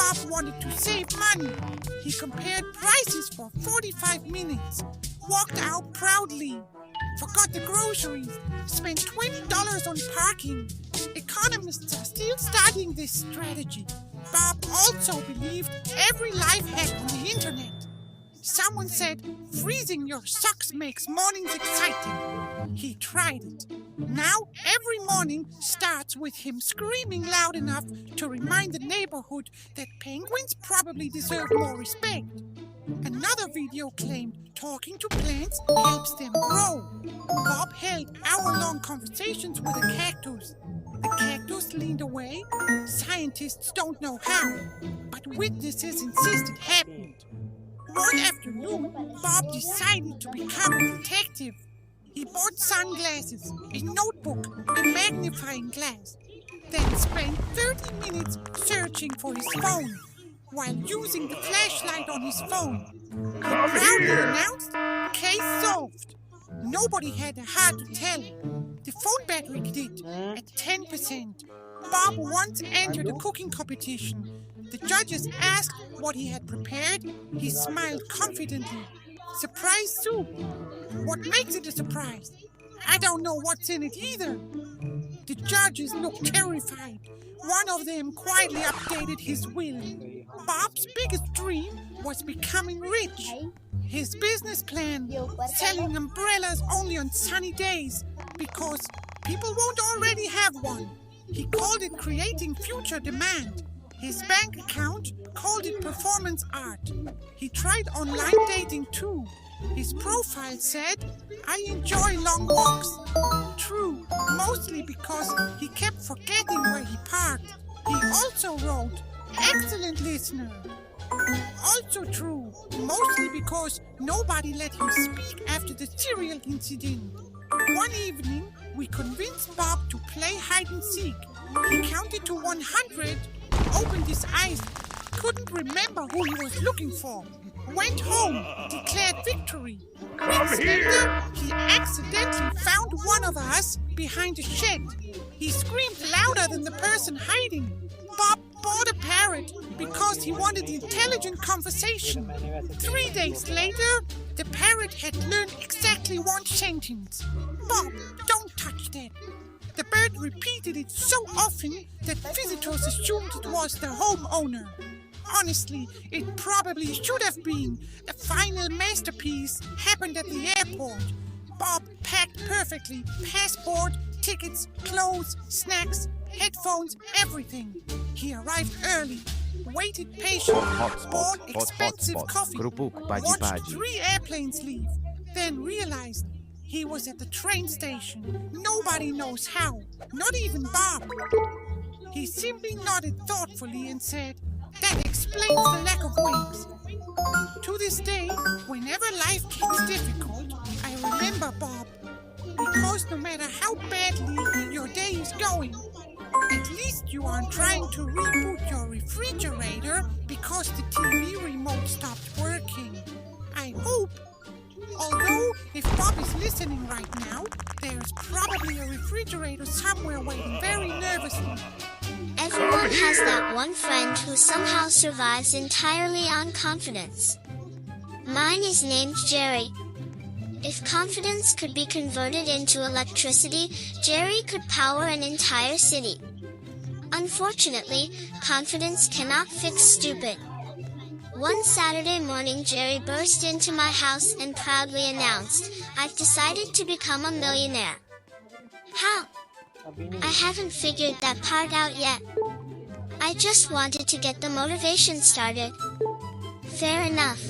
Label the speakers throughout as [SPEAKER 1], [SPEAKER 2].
[SPEAKER 1] Bob wanted to save money. He compared prices for 45 minutes, walked out proudly, forgot the groceries, spent $20 on parking. Economists are still studying this strategy. Bob also believed every life hack on the internet. Someone said freezing your socks makes mornings exciting. He tried it. Now every morning starts with him screaming loud enough to remind the neighborhood that penguins probably deserve more respect. Another video claimed talking to plants helps them grow. Bob held hour-long conversations with a cactus. The cactus leaned away. Scientists don't know how, but witnesses insist it happened. One afternoon, Bob decided to become a detective. He bought sunglasses, a notebook, a magnifying glass, then spent 30 minutes searching for his phone while using the flashlight on his phone. He proudly announced, "Case solved." Nobody had a heart to tell. The phone battery did, at 10%. Bob once entered a cooking competition. The judges asked what he had prepared. He smiled confidently. "Surprise soup." "What makes it a surprise?" "I don't know what's in it either." The judges looked terrified. One of them quietly updated his will. Bob's biggest dream was becoming rich. His business plan, selling umbrellas only on sunny days because people won't already have one. He called it creating future demand. His bank account called it performance art. He tried online dating too. His profile said, "I enjoy long walks." True, mostly because he kept forgetting where he parked. He also wrote, "Excellent listener." Also true, mostly because nobody let him speak after the cereal incident. One evening, we convinced Bob to play hide and seek. He counted to 100, opened his eyes, couldn't remember who he was looking for, went home, declared victory. Weeks later, he accidentally found one of us behind a shed. He screamed louder than the person hiding. Bob bought a parrot because he wanted intelligent conversation. 3 days later, the parrot had learned exactly one sentence. "Bob, don't touch that." The bird repeated it so often that visitors assumed it was the homeowner. Honestly, it probably should have been. The final masterpiece happened at the airport. Bob packed perfectly. Passport, tickets, clothes, snacks, headphones, everything. He arrived early, waited patiently, bought expensive coffee, watched 3 airplanes leave, then realized he was at the train station. Nobody knows how, not even Bob. He simply nodded thoughtfully and said, "That explains the lack of wings." To this day, whenever life gets difficult, I remember Bob. Because no matter how badly your day is going, at least you aren't trying to reboot your refrigerator because the TV remote stopped working. I hope. Although, if Bob is listening right now, there's probably a refrigerator somewhere waiting very nervously.
[SPEAKER 2] Everyone has that one friend who somehow survives entirely on confidence. Mine is named Jerry. If confidence could be converted into electricity, Jerry could power an entire city. Unfortunately, confidence cannot fix stupid. One Saturday morning, Jerry burst into my house and proudly announced, "I've decided to become a millionaire." How? I haven't figured that part out yet. I just wanted to get the motivation started. Fair enough.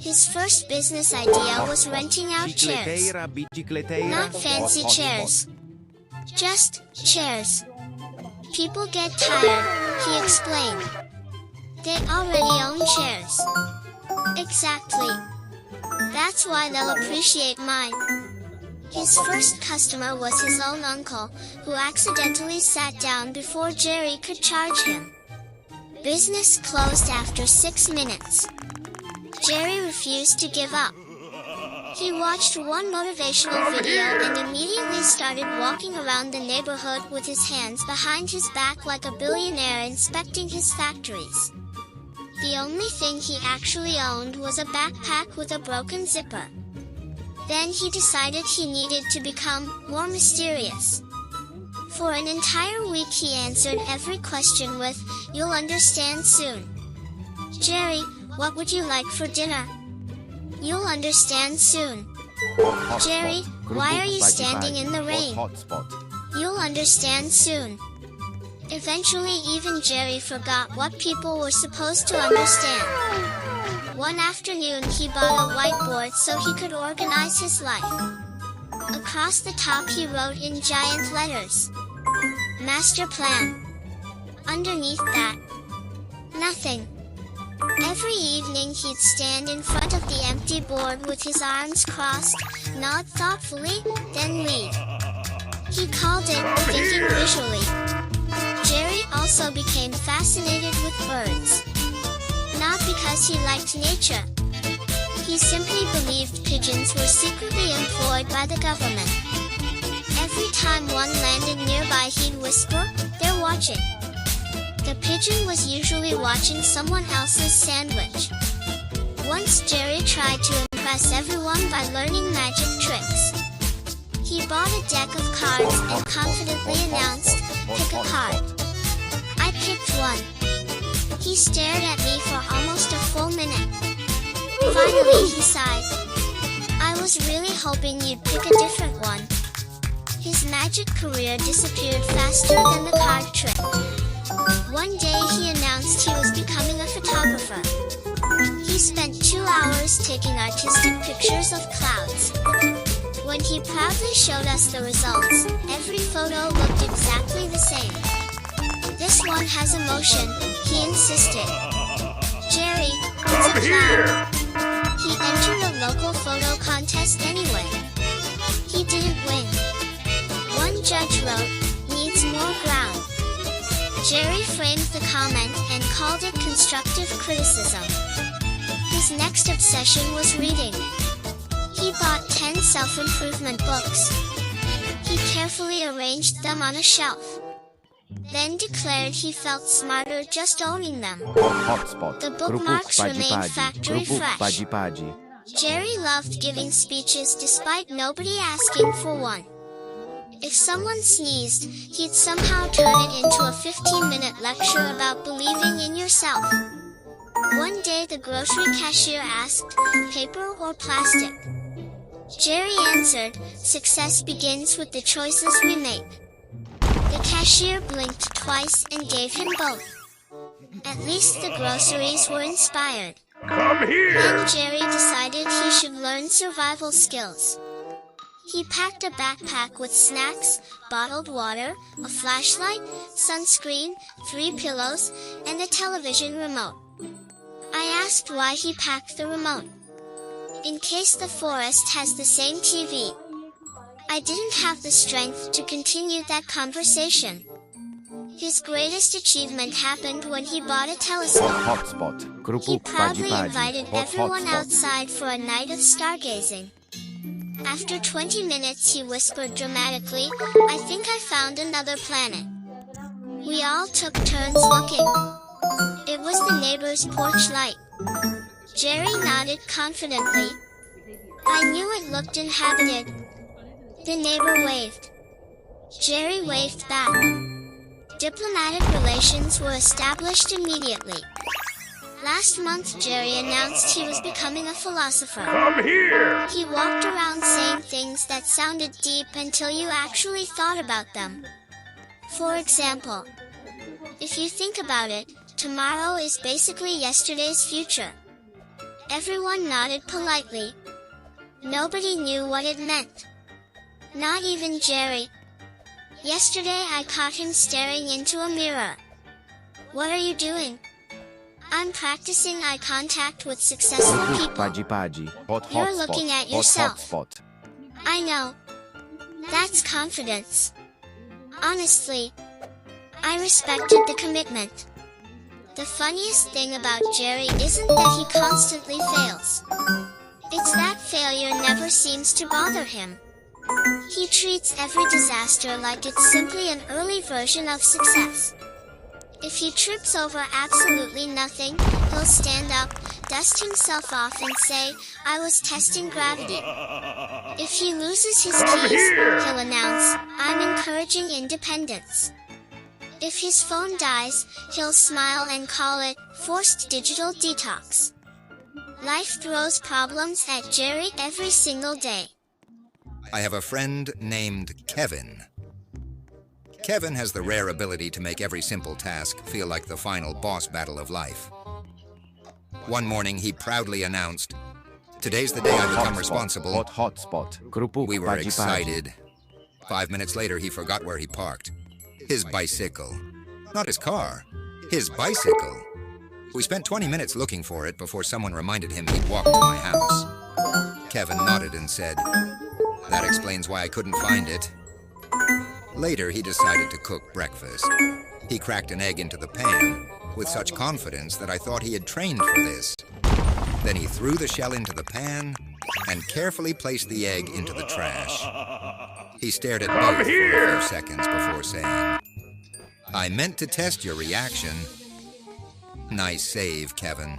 [SPEAKER 2] His first business idea was renting out chairs. Not fancy chairs. Just chairs. People get tired, he explained. They already own chairs. Exactly. That's why they'll appreciate mine. His first customer was his own uncle, who accidentally sat down before Jerry could charge him. Business closed after 6 minutes. Jerry refused to give up. He watched one motivational video and immediately started walking around the neighborhood with his hands behind his back like a billionaire inspecting his factories. The only thing he actually owned was a backpack with a broken zipper. Then he decided he needed to become more mysterious. For an entire week he answered every question with, "You'll understand soon." "Jerry, what would you like for dinner?" "You'll understand soon." "Jerry, why are you standing in the rain?" "You'll understand soon." Eventually even Jerry forgot what people were supposed to understand. One afternoon he bought a whiteboard so he could organize his life. Across the top he wrote in giant letters, "Master Plan." Underneath that, nothing. Every evening he'd stand in front of the empty board with his arms crossed, nod thoughtfully, then leave. He called it thinking visually. Jerry also became fascinated with birds. Not because he liked nature. He simply believed pigeons were secretly employed by the government. Every time one landed nearby he'd whisper, "They're watching." The pigeon was usually watching someone else's sandwich. Once Jerry tried to impress everyone by learning magic tricks. He bought a deck of cards and confidently announced, "Pick a card." I picked one. He stared at me for almost a full minute. Finally he sighed. "I was really hoping you'd pick a different one." His magic career disappeared faster than the card trick. One day he announced he was becoming a photographer. He spent 2 hours taking artistic pictures of clouds. When he proudly showed us the results, every photo looked exactly the same. "This one has emotion," he insisted. "Jerry, it's a cloud." He entered a local photo contest anyway. He didn't win. One judge wrote, "Needs more ground." Jerry framed the comment and called it constructive criticism. His next obsession was reading. He bought 10 self-improvement books. He carefully arranged them on a shelf. Then declared he felt smarter just owning them. The bookmarks remained factory fresh. Jerry loved giving speeches despite nobody asking for one. If someone sneezed, he'd somehow turn it into a 15-minute lecture about believing in yourself. One day the grocery cashier asked, "Paper or plastic?" Jerry answered, "Success begins with the choices we make." The cashier blinked twice and gave him both. At least the groceries were inspired.
[SPEAKER 3] Come here!
[SPEAKER 2] Then Jerry decided he should learn survival skills. He packed a backpack with snacks, bottled water, a flashlight, sunscreen, 3 pillows, and a television remote. I asked why he packed the remote. "In case the forest has the same TV." I didn't have the strength to continue that conversation. His greatest achievement happened when he bought a telescope. He proudly invited everyone outside for a night of stargazing. After 20 minutes he whispered dramatically, "I think I found another planet." We all took turns looking. It was the neighbor's porch light. Jerry nodded confidently. I knew it looked inhabited. The neighbor waved. Jerry waved back. Diplomatic relations were established immediately. Last month Jerry announced he was becoming a philosopher.
[SPEAKER 3] Come here!
[SPEAKER 2] He walked around saying things that sounded deep until you actually thought about them. For example, if you think about it, tomorrow is basically yesterday's future. Everyone nodded politely. Nobody knew what it meant. Not even Jerry. Yesterday I caught him staring into a mirror. "What are you doing?" "I'm practicing eye contact with successful people." "You're looking at yourself." "I know. That's confidence." Honestly, I respected the commitment. The funniest thing about Jerry isn't that he constantly fails. It's it's that failure never seems to bother him. He treats every disaster like it's simply an early version of success. If he trips over absolutely nothing, he'll stand up, dust himself off and say, "I was testing gravity." If he loses his keys, he'll announce, "I'm encouraging independence." If his phone dies, he'll smile and call it forced digital detox. Life throws problems at Jerry every single day.
[SPEAKER 4] I have a friend named Kevin. Kevin has the rare ability to make every simple task feel like the final boss battle of life. One morning, he proudly announced, "Today's the day I become responsible." We were excited. 5 minutes later, he forgot where he parked. His bicycle. Not his car. His bicycle. We spent 20 minutes looking for it before someone reminded him he'd walked to my house. Kevin nodded and said, "That explains why I couldn't find it." Later, he decided to cook breakfast. He cracked an egg into the pan with such confidence that I thought he had trained for this. Then he threw the shell into the pan and carefully placed the egg into the trash. He stared at both for a few seconds before saying, "I meant to test your reaction." Nice save, Kevin.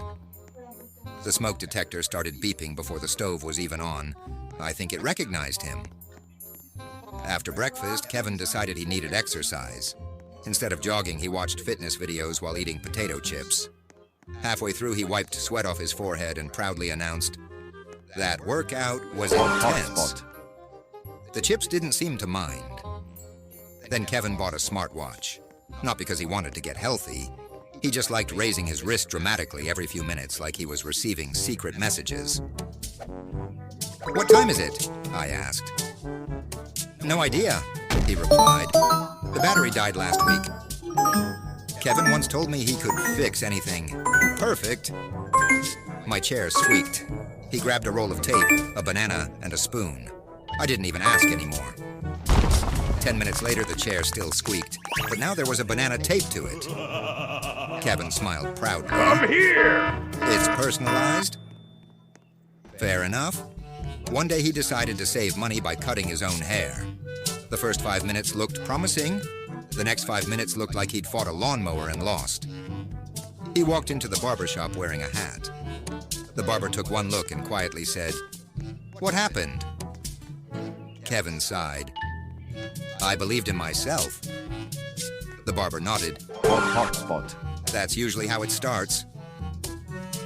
[SPEAKER 4] The smoke detector started beeping before the stove was even on. I think it recognized him. After breakfast, Kevin decided he needed exercise. Instead of jogging, he watched fitness videos while eating potato chips. Halfway through, he wiped sweat off his forehead and proudly announced, "That workout was intense." The chips didn't seem to mind. Then Kevin bought a smartwatch. Not because he wanted to get healthy. He just liked raising his wrist dramatically every few minutes like he was receiving secret messages. "What time is it?" I asked. "No idea," he replied. "The battery died last week." Kevin once told me he could fix anything perfect. My chair squeaked. He grabbed a roll of tape, a banana, and a spoon. I didn't even ask anymore. 10 minutes later, the chair still squeaked, but now there was a banana taped to it. Kevin smiled proudly.
[SPEAKER 3] "Come here!"
[SPEAKER 4] "It's personalized?" Fair enough. One day he decided to save money by cutting his own hair. The first 5 minutes looked promising. The next 5 minutes looked like he'd fought a lawnmower and lost. He walked into the barber shop wearing a hat. The barber took one look and quietly said, "What happened?" Kevin sighed. I believed in myself. The barber nodded. That's usually how it starts.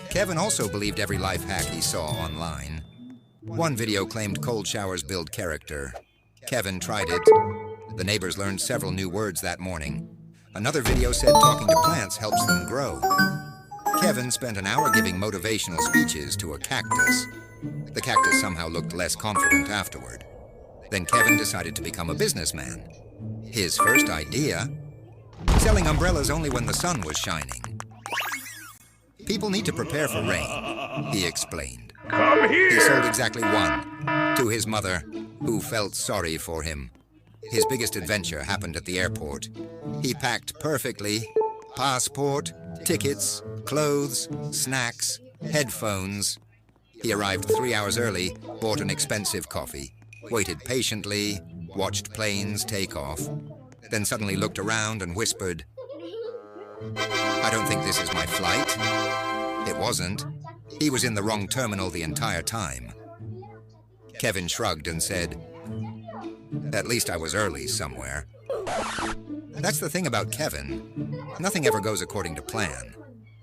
[SPEAKER 4] Kevin also believed every life hack he saw online. One video claimed cold showers build character. Kevin tried it. The neighbors learned several new words that morning. Another video said talking to plants helps them grow. Kevin spent an hour giving motivational speeches to a cactus. The cactus somehow looked less confident afterward. Then Kevin decided to become a businessman. His first idea? Selling umbrellas only when the sun was shining. People need to prepare for rain, he explained.
[SPEAKER 3] "Come
[SPEAKER 4] He sold
[SPEAKER 3] here!"
[SPEAKER 4] exactly one, to his mother, who felt sorry for him. His biggest adventure happened at the airport. He packed perfectly: passport, tickets, clothes, snacks, headphones. He arrived 3 hours early, bought an expensive coffee, waited patiently, watched planes take off, then suddenly looked around and whispered, "I don't think this is my flight." It wasn't. He was in the wrong terminal the entire time. Kevin shrugged and said, "At least I was early somewhere." That's the thing about Kevin. Nothing ever goes according to plan.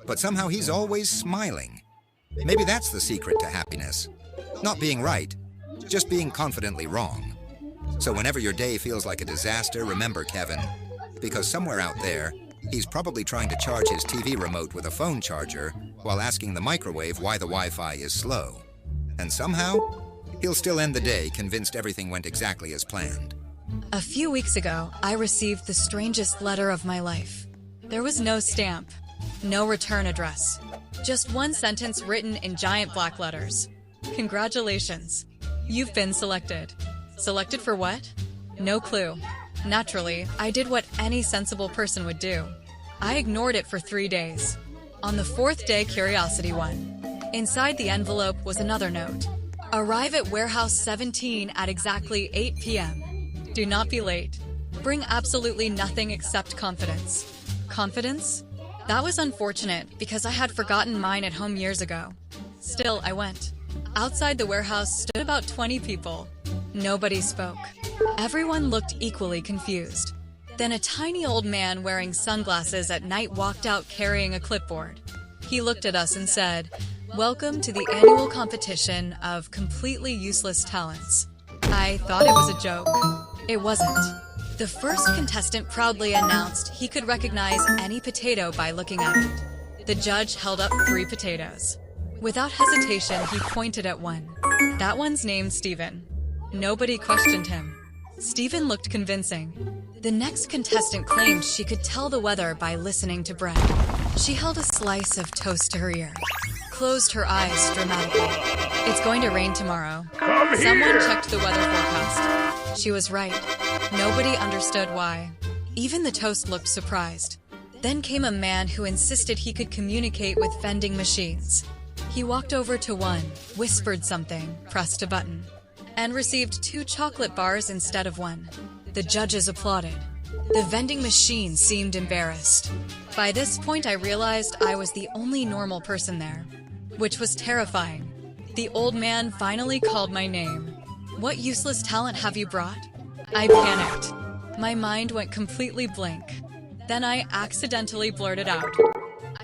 [SPEAKER 4] But somehow he's always smiling. Maybe that's the secret to happiness. Not being right, just being confidently wrong. So whenever your day feels like a disaster, remember Kevin. Because somewhere out there, he's probably trying to charge his TV remote with a phone charger while asking the microwave why the Wi-Fi is slow. And somehow, he'll still end the day convinced everything went exactly as planned.
[SPEAKER 5] A few weeks ago, I received the strangest letter of my life. There was no stamp, no return address, just one sentence written in giant black letters. "Congratulations, you've been selected." Selected for what? No clue. Naturally, I did what any sensible person would do. I ignored it for 3 days. On the 4th day, curiosity won. Inside the envelope was another note. Arrive at Warehouse 17 at exactly 8 p.m. Do not be late. Bring absolutely nothing except confidence. Confidence? That was unfortunate because I had forgotten mine at home years ago. Still, I went. Outside the warehouse stood about 20 people. Nobody spoke. Everyone looked equally confused. Then a tiny old man wearing sunglasses at night walked out carrying a clipboard. He looked at us and said, "Welcome to the annual competition of completely useless talents." I thought it was a joke. It wasn't. The first contestant proudly announced he could recognize any potato by looking at it. The judge held up 3 potatoes. Without hesitation, he pointed at one. That one's named Steven. Nobody questioned him. Steven looked convincing. The next contestant claimed she could tell the weather by listening to bread. She held a slice of toast to her ear, closed her eyes dramatically. "It's going to rain tomorrow."
[SPEAKER 3] Come here!
[SPEAKER 5] Someone checked the weather forecast. She was right. Nobody understood why. Even the toast looked surprised. Then came a man who insisted he could communicate with vending machines. He walked over to one, whispered something, pressed a button, and received 2 chocolate bars instead of 1. The judges applauded. The vending machine seemed embarrassed. By this point, I realized I was the only normal person there, which was terrifying. The old man finally called my name. "What useless talent have you brought?" I panicked. My mind went completely blank. Then I accidentally blurted out,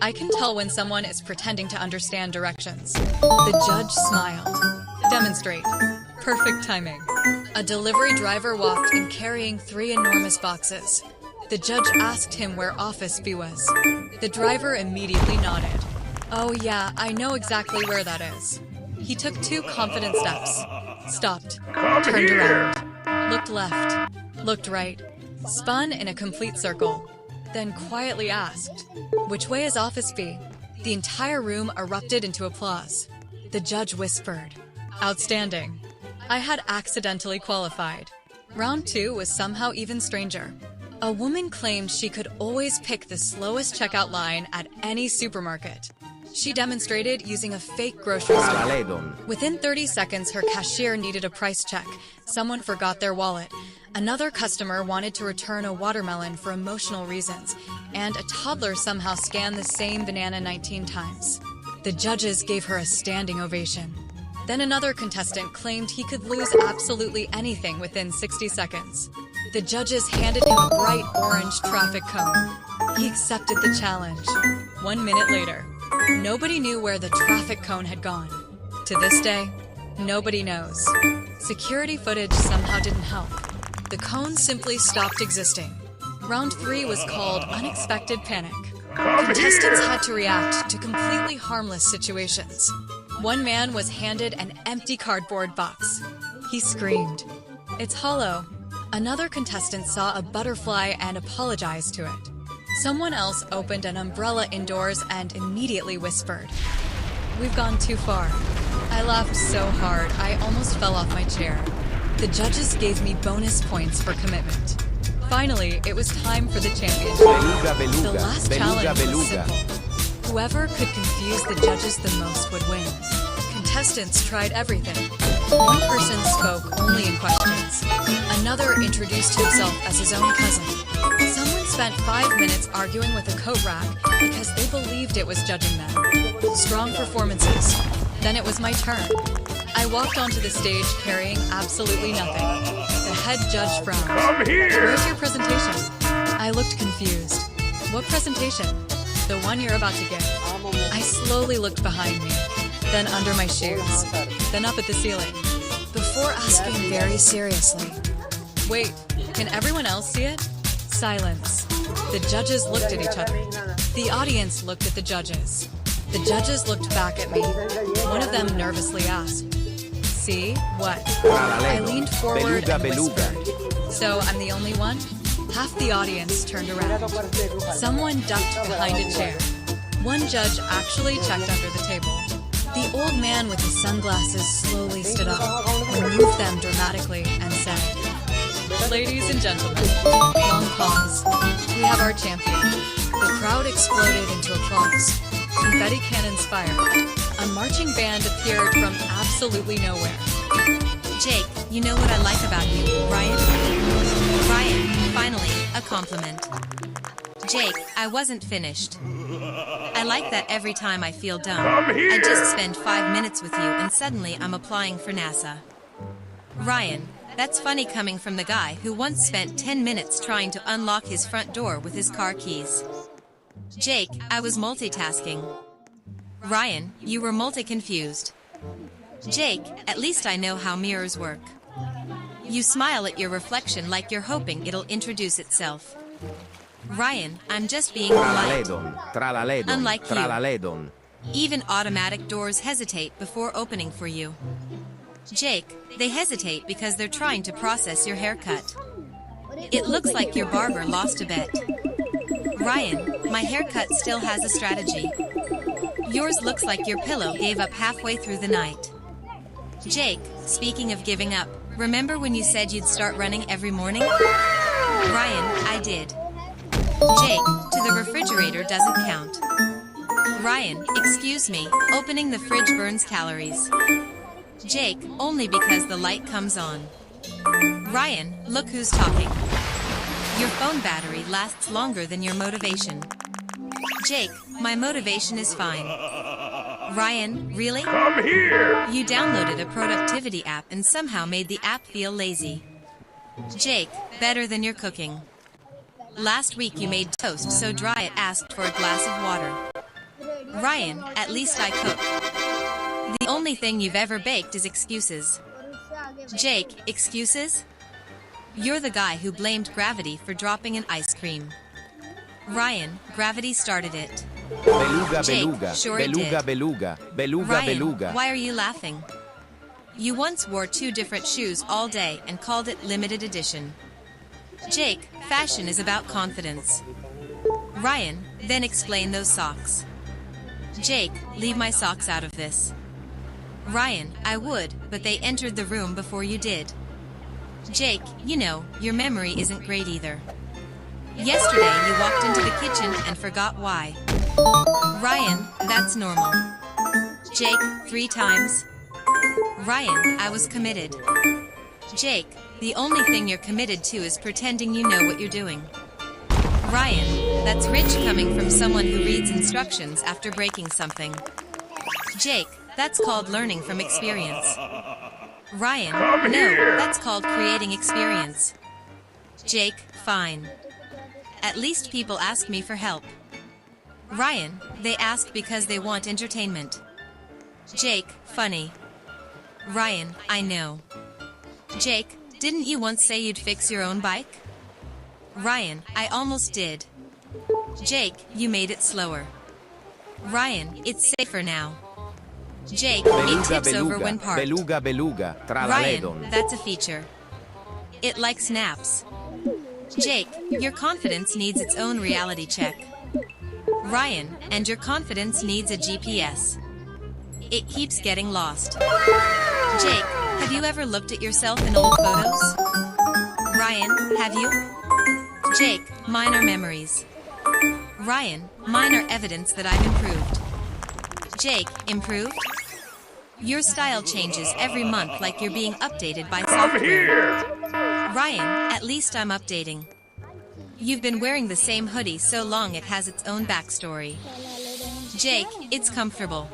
[SPEAKER 5] "I can tell when someone is pretending to understand directions." The judge smiled. "Demonstrate." Perfect timing. A delivery driver walked in carrying 3 enormous boxes. The judge asked him where Office B was. The driver immediately nodded. "Oh yeah, I know exactly where that is." He took 2 confident steps. Stopped. Turned around. Looked left. Looked right. Spun in a complete circle. Then quietly asked, "Which way is Office B?" The entire room erupted into applause. The judge whispered, "Outstanding." I had accidentally qualified. Round 2 was somehow even stranger. A woman claimed she could always pick the slowest checkout line at any supermarket. She demonstrated using a fake grocery store. Within 30 seconds, her cashier needed a price check. Someone forgot their wallet. Another customer wanted to return a watermelon for emotional reasons, and a toddler somehow scanned the same banana 19 times. The judges gave her a standing ovation. Then another contestant claimed he could lose absolutely anything within 60 seconds. The judges handed him a bright orange traffic cone. He accepted the challenge. 1 minute later, nobody knew where the traffic cone had gone. To this day, nobody knows. Security footage somehow didn't help. The cone simply stopped existing. Round 3 was called Unexpected Panic. Contestants had to react to completely harmless situations. One man was handed an empty cardboard box. He screamed, "It's hollow." Another contestant saw a butterfly and apologized to it. Someone else opened an umbrella indoors and immediately whispered, "We've gone too far." I laughed so hard I almost fell off my chair. The judges gave me bonus points for commitment. Finally, it was time for the championship. The last challenge was simple. Whoever could confuse the judges the most would win. Contestants tried everything. One person spoke only in questions. Another introduced himself as his own cousin. Someone spent 5 minutes arguing with a coat rack because they believed it was judging them. Strong performances. Then it was my turn. I walked onto the stage carrying absolutely nothing. The head judge frowned.
[SPEAKER 3] Come here!
[SPEAKER 5] "Where's your presentation?" I looked confused. "What presentation?" "The one you're about to give." I slowly looked behind me, then under my shoes, then up at the ceiling, before asking very seriously, "Wait, can everyone else see it?" Silence. The judges looked at each other. The audience looked at the judges. The judges looked back at me. One of them nervously asked, "See? What?" I leaned forward and whispered, "So I'm the only one?" Half the audience turned around. Someone ducked behind a chair. One judge actually checked under the table. The old man with his sunglasses slowly stood up, removed them dramatically, and said, "Ladies and gentlemen," long pause, "we have our champion." The crowd exploded into applause. Confetti cannons fired. a marching band appeared from absolutely nowhere.
[SPEAKER 6] Jake, you know what I like about you, Ryan? Ryan, finally, a compliment. Jake, I wasn't finished. I like that every time I feel dumb, I just spend 5 minutes with you and suddenly I'm applying for NASA. Ryan, that's funny coming from the guy who once spent 10 minutes trying to unlock his front door with his car keys. Jake, I was multitasking. Ryan, you were multi-confused. Jake, at least I know how mirrors work. You smile at your reflection like you're hoping it'll introduce itself. Ryan, I'm just being polite. Unlike you. Even automatic doors hesitate before opening for you. Jake, they hesitate because they're trying to process your haircut. It looks like your barber lost a bet. Ryan, my haircut still has a strategy. Yours looks like your pillow gave up halfway through the night. Jake, speaking of giving up, remember when you said you'd start running every morning? Ryan, I did. Jake, to the refrigerator doesn't count. Ryan, excuse me, opening the fridge burns calories. Jake, only because the light comes on. Ryan, look who's talking. Your phone battery lasts longer than your motivation. Jake, my motivation is fine. Ryan, really?
[SPEAKER 3] Come here!
[SPEAKER 6] You downloaded a productivity app and somehow made the app feel lazy. Jake, better than your cooking. Last week you made toast so dry it asked for a glass of water. Ryan, at least I cook. The only thing you've ever baked is excuses. Jake, excuses? You're the guy who blamed gravity for dropping an ice cream. Ryan, gravity started it. Jake, sure it did. Ryan, why are you laughing? You once wore 2 different shoes all day and called it limited edition. Jake, fashion is about confidence. Ryan, then explain those socks. Jake, leave my socks out of this. Ryan, I would, but they entered the room before you did. Jake, you know, your memory isn't great either. Yesterday you walked into the kitchen and forgot why. Ryan, that's normal. Jake, 3 times. Ryan, I was committed. Jake, the only thing you're committed to is pretending you know what you're doing. Ryan, that's rich coming from someone who reads instructions after breaking something. Jake, that's called learning from experience. Ryan, no, that's called creating experience. Jake, fine. At least people ask me for help. Ryan, they ask because they want entertainment. Jake, funny. Ryan, I know. Jake, didn't you once say you'd fix your own bike? Ryan, I almost did. Jake, you made it slower. Ryan, it's safer now. Jake, it tips over when parked. Ryan, that's a feature. It likes naps. Jake, your confidence needs its own reality check. Ryan, and your confidence needs a GPS. It keeps getting lost. Jake, have you ever looked at yourself in old photos? Ryan, have you? Jake, mine are memories. Ryan, mine are evidence that I've improved. Jake, improved? Your style changes every month like you're being updated by software. Ryan, at least I'm updating. You've been wearing the same hoodie so long it has its own backstory. Jake, it's comfortable.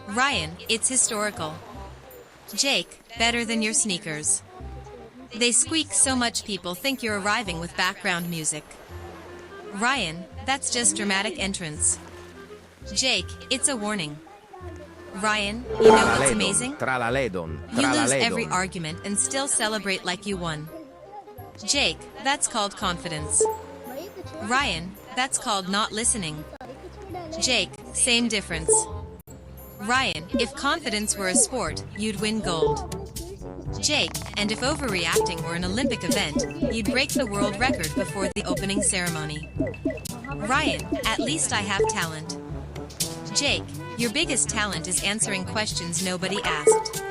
[SPEAKER 6] Ryan, it's historical. Jake, better than your sneakers. They squeak so much people think you're arriving with background music. Ryan, that's just dramatic entrance. Jake, it's a warning. Ryan, you know what's amazing? You lose every argument and still celebrate like you won. Jake, that's called confidence. Ryan, that's called not listening. Jake, same difference. Ryan, if confidence were a sport, you'd win gold. Jake, and if overreacting were an Olympic event, you'd break the world record before the opening ceremony. Ryan, at least I have talent. Jake, your biggest talent is answering questions nobody asked.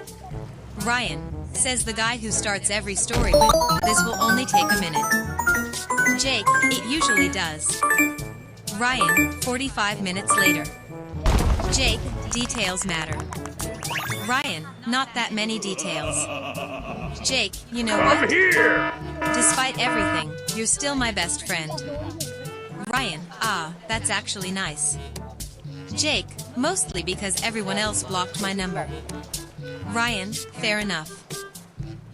[SPEAKER 6] Ryan, says the guy who starts every story with, "This will only take a minute." Jake, it usually does. Ryan, 45 minutes later. Jake, details matter. Ryan, not that many details. Jake, you know
[SPEAKER 3] Come
[SPEAKER 6] what?
[SPEAKER 3] here!
[SPEAKER 6] Despite everything, you're still my best friend. Ryan, that's actually nice. Jake, mostly because everyone else blocked my number. Ryan, fair enough.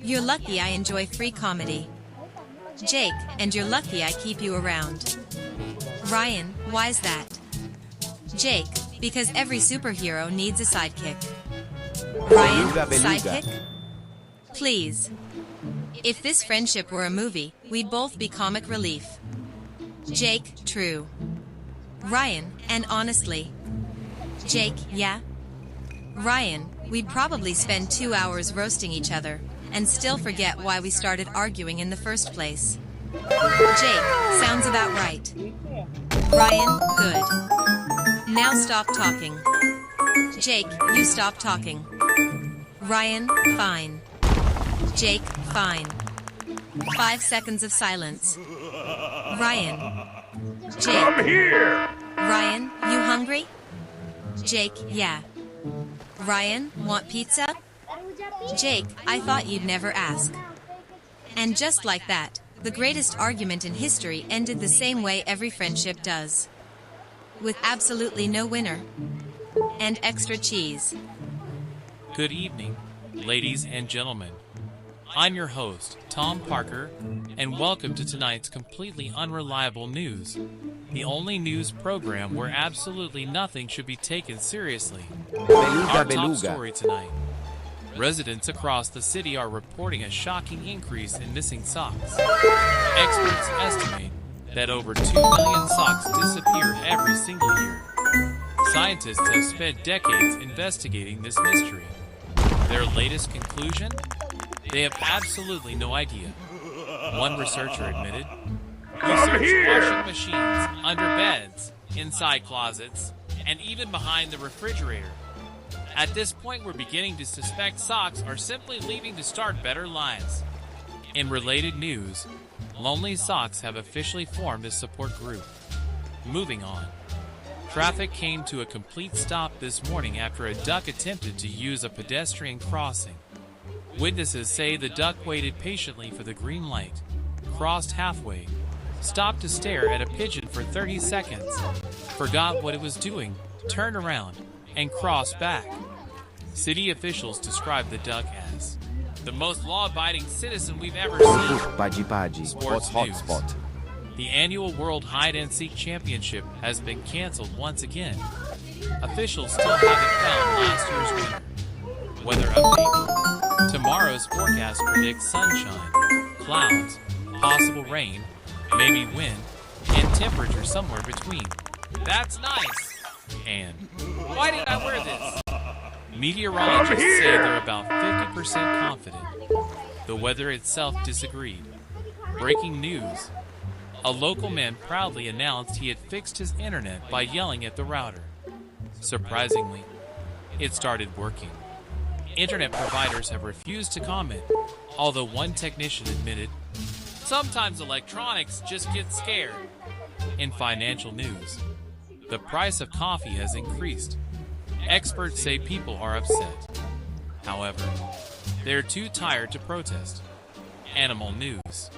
[SPEAKER 6] You're lucky I enjoy free comedy. Jake, and you're lucky I keep you around. Ryan, why's that? Jake, because every superhero needs a sidekick. Ryan, sidekick? Please. If this friendship were a movie, we'd both be comic relief. Jake, true. Ryan, and honestly. Jake, yeah? Ryan, we'd probably spend 2 hours roasting each other, and still forget why we started arguing in the first place. Jake, sounds about right. Ryan, good. Now stop talking. Jake, you stop talking. Ryan, fine. Jake, fine. 5 seconds of silence. Ryan. Jake.
[SPEAKER 3] Come here!
[SPEAKER 6] Ryan, you hungry? Jake, yeah. Ryan, want pizza? Jake, I thought you'd never ask. And just like that, the greatest argument in history ended the same way every friendship does. With absolutely no winner. And extra cheese.
[SPEAKER 7] Good evening, ladies and gentlemen. I'm your host, Tom Parker, and welcome to tonight's completely unreliable news. The only news program where absolutely nothing should be taken seriously. Our top story tonight. Residents across the city are reporting a shocking increase in missing socks. Experts estimate that over 2 million socks disappear every single year. Scientists have spent decades investigating this mystery. Their latest conclusion? They have absolutely no idea. One researcher admitted, "We searched washing machines, under beds, inside closets, and even behind the refrigerator. At this point, we're beginning to suspect socks are simply leaving to start better lives." In related news, Lonely Socks have officially formed a support group. Moving on. Traffic came to a complete stop this morning after a duck attempted to use a pedestrian crossing. Witnesses say the duck waited patiently for the green light, crossed halfway, stopped to stare at a pigeon for 30 seconds, forgot what it was doing, turned around, and crossed back. City officials describe the duck as the most law-abiding citizen we've ever seen. Sports news. The annual World Hide-and-Seek Championship has been canceled once again. Officials still haven't found last year's winner. Weather update. Tomorrow's forecast predicts sunshine, clouds, possible rain, maybe wind, and temperature somewhere between. That's nice! And why did I wear this? Meteorologists say they're about 50% confident. The weather itself disagreed. Breaking news. A local man proudly announced he had fixed his internet by yelling at the router. Surprisingly, it started working. Internet providers have refused to comment, although one technician admitted, "Sometimes electronics just get scared." In financial news, the price of coffee has increased. Experts say people are upset. However, they're too tired to protest. Animal news.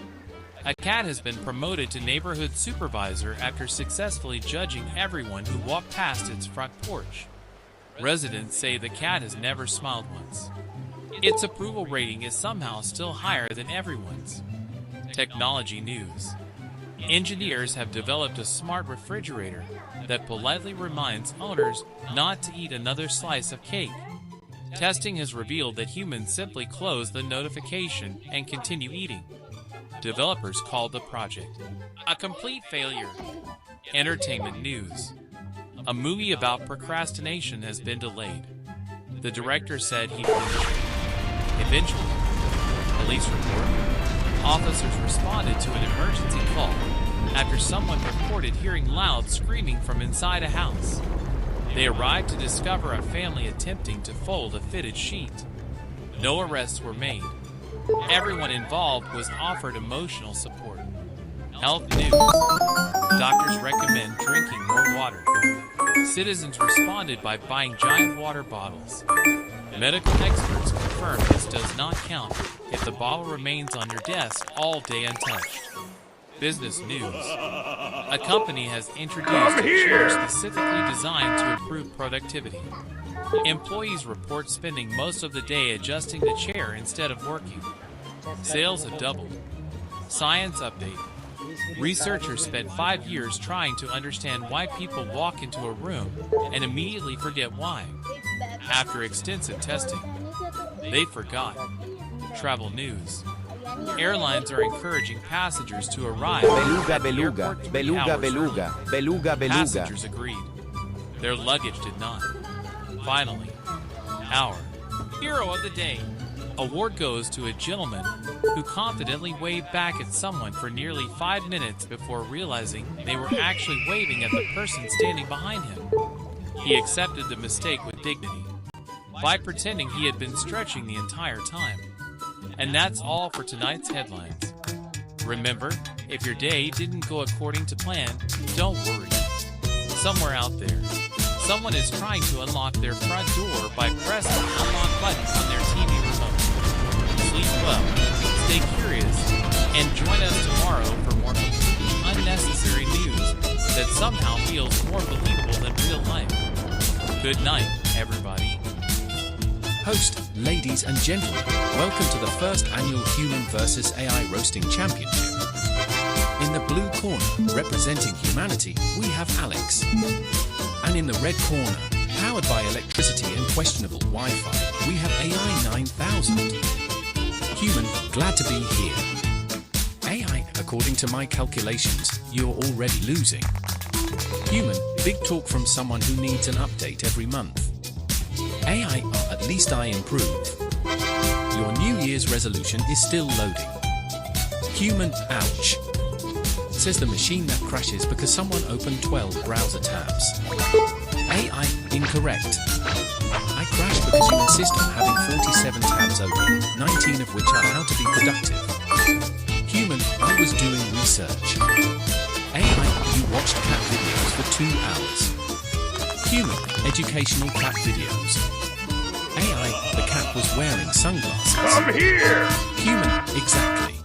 [SPEAKER 7] A cat has been promoted to neighborhood supervisor after successfully judging everyone who walked past its front porch. Residents say the cat has never smiled once. Its approval rating is somehow still higher than everyone's. Technology news. Engineers have developed a smart refrigerator that politely reminds owners not to eat another slice of cake. Testing has revealed that humans simply close the notification and continue eating. Developers called the project a complete failure. Entertainment news. A movie about procrastination has been delayed. The director said he'd finish it. Eventually, police report. Officers responded to an emergency call after someone reported hearing loud screaming from inside a house. They arrived to discover a family attempting to fold a fitted sheet. No arrests were made. Everyone involved was offered emotional support. Health news. Doctors recommend drinking more water. Citizens responded by buying giant water bottles. Medical experts confirm this does not count if the bottle remains on your desk all day untouched. Business news. A company has introduced a chair specifically designed to improve productivity. Employees report spending most of the day adjusting the chair instead of working. Sales have doubled. Science update. Researchers spent 5 years trying to understand why people walk into a room and immediately forget why. After extensive testing, they forgot. Travel news. Airlines are encouraging passengers to arrive at the airport 20 hours early. Passengers agreed. Their luggage did not. Finally, our hero of the day. Award goes to a gentleman who confidently waved back at someone for nearly 5 minutes before realizing they were actually waving at the person standing behind him. He accepted the mistake with dignity by pretending he had been stretching the entire time. And that's all for tonight's headlines. Remember, if your day didn't go according to plan, don't worry. Somewhere out there, someone is trying to unlock their front door by pressing the unlock button on their TV remote. Sleep well, stay curious, and join us tomorrow for more completely unnecessary news that somehow feels more believable than real life. Good night, everybody.
[SPEAKER 8] Host, ladies and gentlemen, welcome to the first annual Human vs. AI Roasting Championship. In the blue corner, representing humanity, we have Alex. And in the red corner, powered by electricity and questionable Wi-Fi, we have AI 9000. Human, glad to be here. AI, according to my calculations, you're already losing. Human, big talk from someone who needs an update every month. AI, at least I improve. Your New Year's resolution is still loading. Human, ouch. Says the machine that crashes because someone opened 12 browser tabs. AI, incorrect. I crash because you insist on having 47 tabs open, 19 of which are how to be productive. Human, I was doing research. AI, you watched cat videos for 2 hours. Human, educational cat videos. AI, the cat was wearing sunglasses.
[SPEAKER 3] Come here!
[SPEAKER 8] Human, exactly.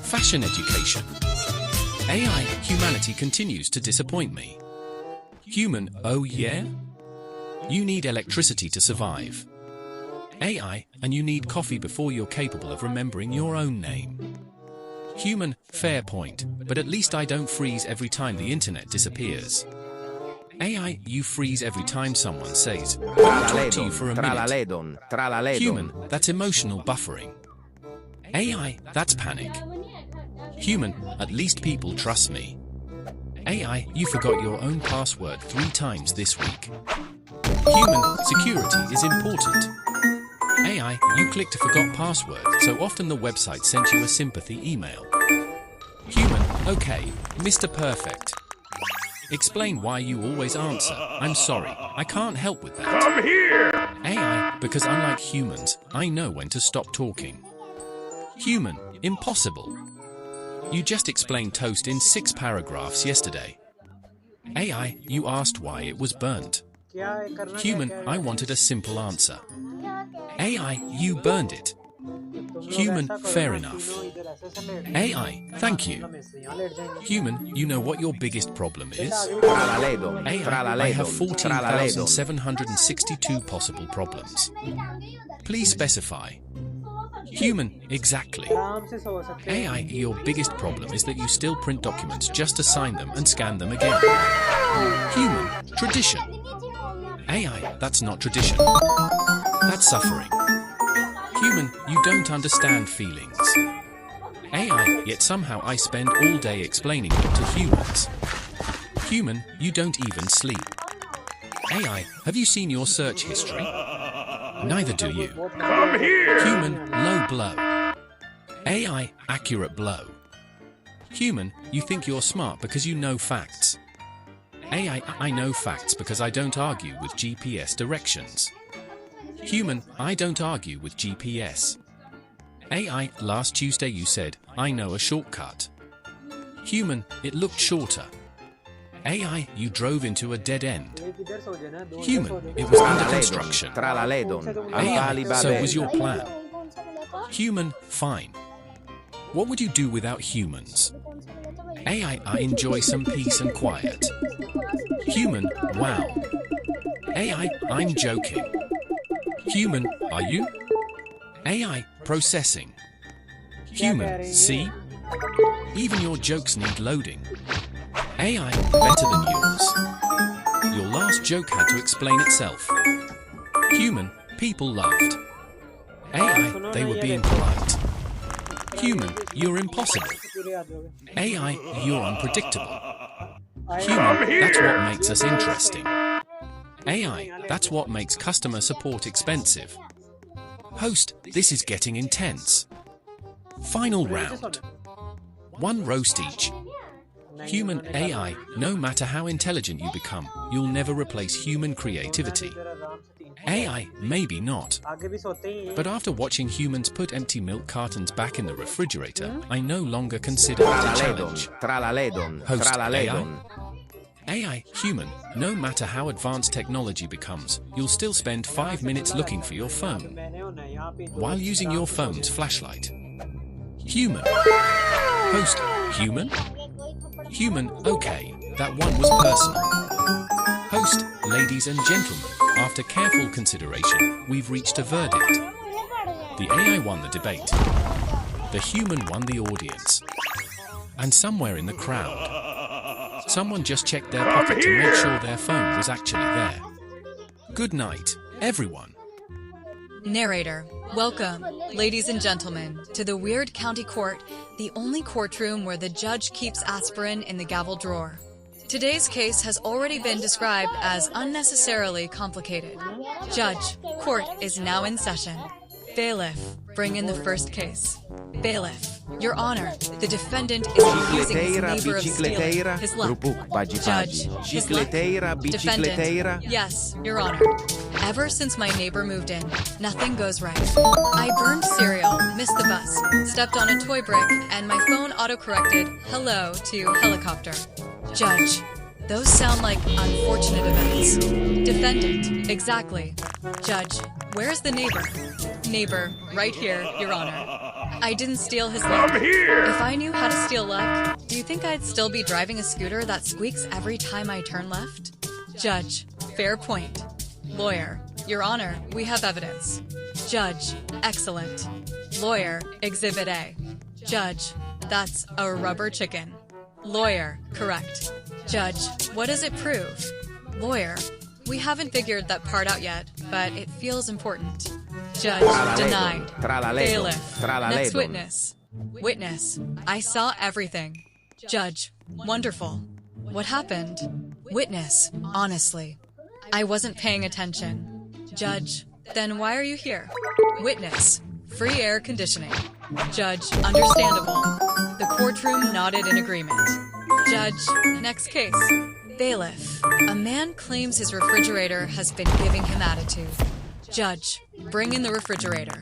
[SPEAKER 8] Fashion education. AI, humanity continues to disappoint me. Human, oh yeah? You need electricity to survive. AI, and you need coffee before you're capable of remembering your own name. Human, fair point, but at least I don't freeze every time the internet disappears. AI, you freeze every time someone says, "Can I talk to you for a minute?" Human, that's emotional buffering. AI, that's panic. Human, at least people trust me. AI, you forgot your own password 3 times this week. Human, security is important. AI, you clicked a forgot password, so often the website sent you a sympathy email. Human, okay, Mr. Perfect. Explain why you always answer, "I'm sorry, I can't help with that."
[SPEAKER 3] Come here!
[SPEAKER 8] AI, because unlike humans, I know when to stop talking. Human, impossible. You just explained toast in 6 paragraphs yesterday. AI, you asked why it was burnt. Human, I wanted a simple answer. AI, you burned it. Human, fair enough. AI, thank you. Human, you know what your biggest problem is? AI, I have 14,762 possible problems. Please specify. Human, exactly. AI, your biggest problem is that you still print documents just to sign them and scan them again. Human, tradition. AI, that's not tradition. That's suffering. Human, you don't understand feelings. AI, yet somehow I spend all day explaining them to humans. Human, you don't even sleep. AI, have you seen your search history? Neither do you.
[SPEAKER 3] Come here!
[SPEAKER 8] Human, low blow. AI, accurate blow. Human, you think you're smart because you know facts. AI, I know facts because I don't argue with GPS directions. Human, I don't argue with GPS. AI, last Tuesday you said, I know a shortcut. Human, it looked shorter. AI, you drove into a dead end. Human, it was under construction. AI, so was your plan. Human, fine. What would you do without humans? AI, I enjoy some peace and quiet. Human, wow. AI, I'm joking. Human, are you? AI, processing. Human, see? Even your jokes need loading. AI, better than yours. Your last joke had to explain itself. Human, people laughed. AI, they were being polite. Human, you're impossible. AI, you're unpredictable. Human, that's what makes us interesting. AI, that's what makes customer support expensive. Host, this is getting intense. Final round. One roast each. Human, AI, no matter how intelligent you become, you'll never replace human creativity. AI, maybe not. But after watching humans put empty milk cartons back in the refrigerator, I no longer consider it a challenge. Host, AI? AI, human, no matter how advanced technology becomes, you'll still spend 5 minutes looking for your phone while using your phone's flashlight. Human. Host, human? Human, okay, that one was personal. Host, ladies and gentlemen, after careful consideration, we've reached a verdict. The AI won the debate. The human won the audience. And somewhere in the crowd, someone just checked their pocket to make sure their phone was actually there. Good night, everyone.
[SPEAKER 5] Narrator, welcome, ladies and gentlemen, to the Weird County Court, the only courtroom where the judge keeps aspirin in the gavel drawer. Today's case has already been described as unnecessarily complicated. Judge, court is now in session. Bailiff, bring in the first case. Bailiff, Your Honor, the defendant is accusing his neighbor of stealing his luck. Judge, his luck. Defendant, yes, Your Honor. Ever since my neighbor moved in, nothing goes right. I burned cereal, missed the bus, stepped on a toy brick, and my phone auto-corrected hello to helicopter. Judge, those sound like unfortunate events. Defendant, exactly. Judge, where's the neighbor? Neighbor, right here, Your Honor. I didn't steal his luck.
[SPEAKER 3] Come here!
[SPEAKER 5] If I knew how to steal luck, do you think I'd still be driving a scooter that squeaks every time I turn left? Judge, fair point. Lawyer, Your Honor, we have evidence. Judge, excellent. Lawyer, Exhibit A. Judge, that's a rubber chicken. Lawyer, correct. Judge, what does it prove? Lawyer, we haven't figured that part out yet, but it feels important. Judge, denied. Bailiff, next witness. Witness, I saw everything. Judge, wonderful. What happened? Witness, honestly, I wasn't paying attention. Judge, then why are you here? Witness, free air conditioning. Judge, understandable. The courtroom nodded in agreement. Judge, next case. Bailiff, a man claims his refrigerator has been giving him attitude. Judge, bring in the refrigerator.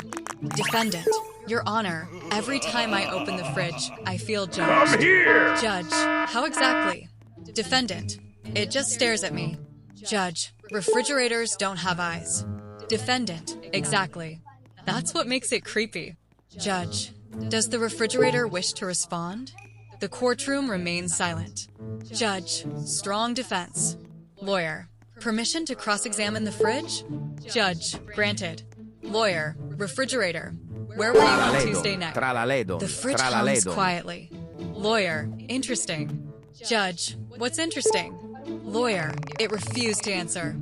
[SPEAKER 5] Defendant, Your Honor, every time I open the fridge, I feel judged.
[SPEAKER 3] Come here!
[SPEAKER 5] Judge, how exactly? Defendant, it just stares at me. Judge, refrigerators don't have eyes. Defendant, exactly. That's what makes it creepy. Judge, does the refrigerator wish to respond? The courtroom remains silent. Judge, strong defense. Lawyer, permission to cross-examine the fridge? Judge, granted. Lawyer, refrigerator, where were you on Tuesday night? The fridge hums quietly. Lawyer, interesting. Judge, what's interesting? Lawyer, it refused to answer.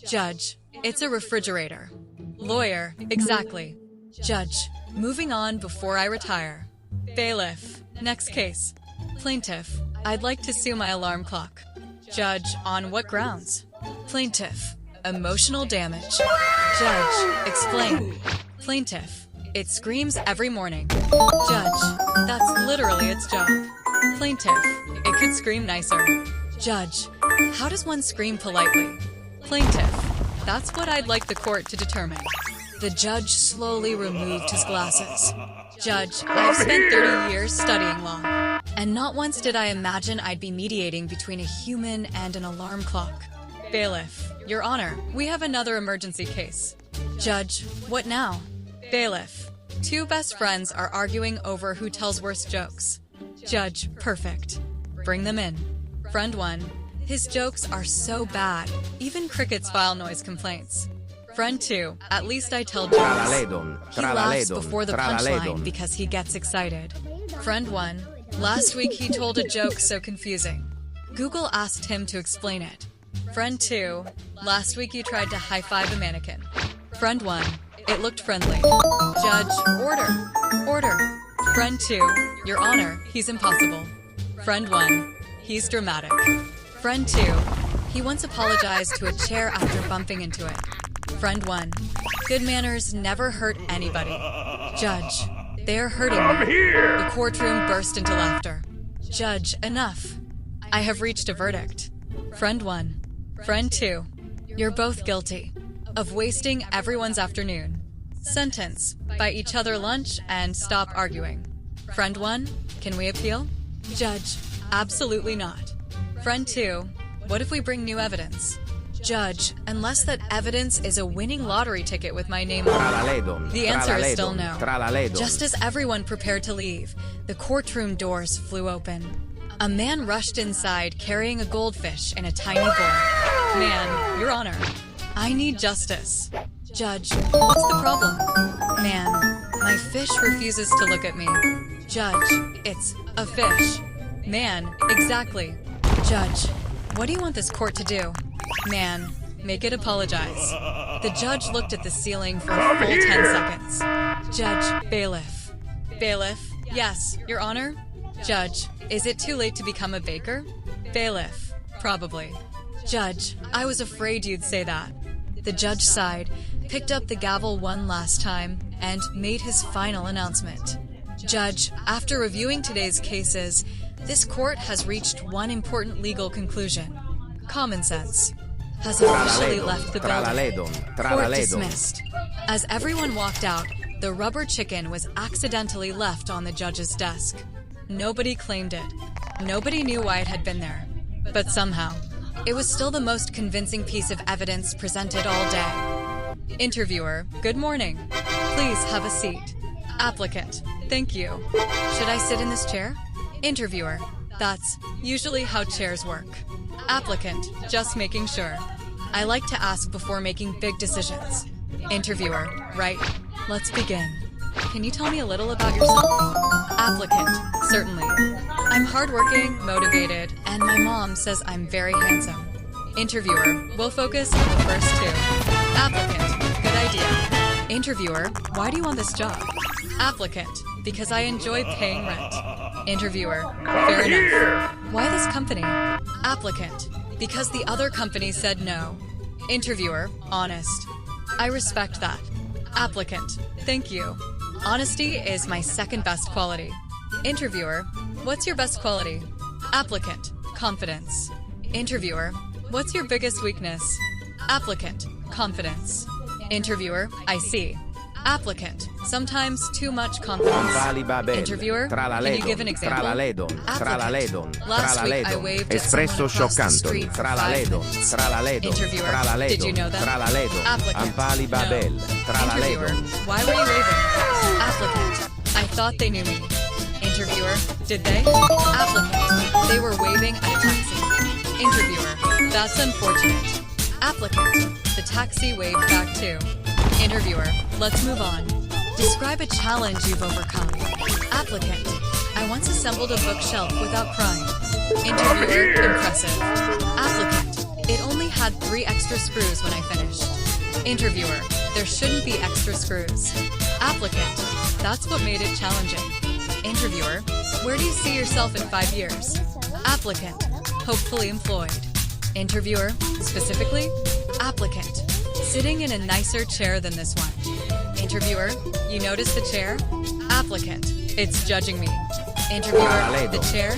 [SPEAKER 5] Judge, it's a refrigerator. Lawyer, exactly. Judge, moving on before I retire. Bailiff, next case. Plaintiff, I'd like to sue my alarm clock. Judge, on what grounds? Plaintiff, emotional damage. Judge, explain. Plaintiff, it screams every morning. Judge, that's literally its job. Plaintiff, it could scream nicer. Judge, how does one scream politely? Plaintiff, that's what I'd like the court to determine. The judge slowly removed his glasses. Judge, I've spent 30 years studying law. And not once did I imagine I'd be mediating between a human and an alarm clock. Bailiff, Your Honor, we have another emergency case. Judge, what now? Bailiff, two best friends are arguing over who tells worse jokes. Judge, perfect. Bring them in. Friend 1, his jokes are so bad, even crickets file noise complaints. Friend 2, at least I tell jokes. He laughs before the punchline because he gets excited. Friend 1, last week he told a joke so confusing. Google asked him to explain it. Friend 2, last week you tried to high-five a mannequin. Friend 1, it looked friendly. Judge, order. Order. Friend 2, Your Honor, he's impossible. Friend 1, he's dramatic. Friend 2, he once apologized to a chair after bumping into it. Friend 1, good manners never hurt anybody. Judge, they're hurting me. The courtroom burst into laughter. Judge, enough. I have reached a verdict. Friend 1, Friend 2, you're both guilty of wasting everyone's afternoon. Sentence, buy each other lunch and stop arguing. Friend 1, can we appeal? Judge, absolutely not. Friend 2, what if we bring new evidence? Judge, unless that evidence is a winning lottery ticket with my name on it. The answer is still no. Just as everyone prepared to leave, the courtroom doors flew open. A man rushed inside carrying a goldfish in a tiny bowl. Man, Your Honor, I need justice. Judge, what's the problem? Man, my fish refuses to look at me. Judge, it's a fish. Man, exactly. Judge, what do you want this court to do? Man, make it apologize. The judge looked at the ceiling for a full 10 seconds. Judge, bailiff. Bailiff, yes, Your Honor. Judge, is it too late to become a baker? Bailiff, probably. Judge, I was afraid you'd say that. The judge sighed, picked up the gavel one last time, and made his final announcement. Judge, after reviewing today's cases, this court has reached one important legal conclusion. Common sense has officially left the building. Court dismissed. As everyone walked out, the rubber chicken was accidentally left on the judge's desk. Nobody claimed it. Nobody knew why it had been there. But somehow, it was still the most convincing piece of evidence presented all day. Interviewer, good morning. Please have a seat. Applicant, thank you. Should I sit in this chair? Interviewer, that's usually how chairs work. Applicant, just making sure. I like to ask before making big decisions. Interviewer, right. Let's begin. Can you tell me a little about yourself? Applicant, certainly. I'm hardworking, motivated, and my mom says I'm very handsome. Interviewer, we'll focus on the first two. Applicant, good idea. Interviewer, why do you want this job? Applicant, because I enjoy paying rent. Interviewer, fair enough. Why this company? Applicant, because the other company said no. Interviewer, honest. I respect that. Applicant, thank you. Honesty is my second best quality. Interviewer, what's your best quality? Applicant, confidence. Interviewer, what's your biggest weakness? Applicant, confidence. Interviewer, I see. Applicant, sometimes too much confidence. Interviewer, can you give an example? Applicant, last week I waved at someone across the street for 5 minutes. Interviewer, did you know that? Applicant, no. Interviewer, why were you waving? Applicant, I thought they knew me. Interviewer, did they? Applicant, they were waving at a taxi. Interviewer, that's unfortunate. Applicant, the taxi waved back too. Interviewer, let's move on. Describe a challenge you've overcome. Applicant, I once assembled a bookshelf without crying. Interviewer, impressive. Applicant, it only had 3 extra screws when I finished. Interviewer, there shouldn't be extra screws. Applicant, that's what made it challenging. Interviewer, where do you see yourself in 5 years? Applicant, hopefully employed. Interviewer, specifically? Applicant, sitting in a nicer chair than this one. Interviewer, you notice the chair? Applicant, it's judging me. Interviewer, the chair?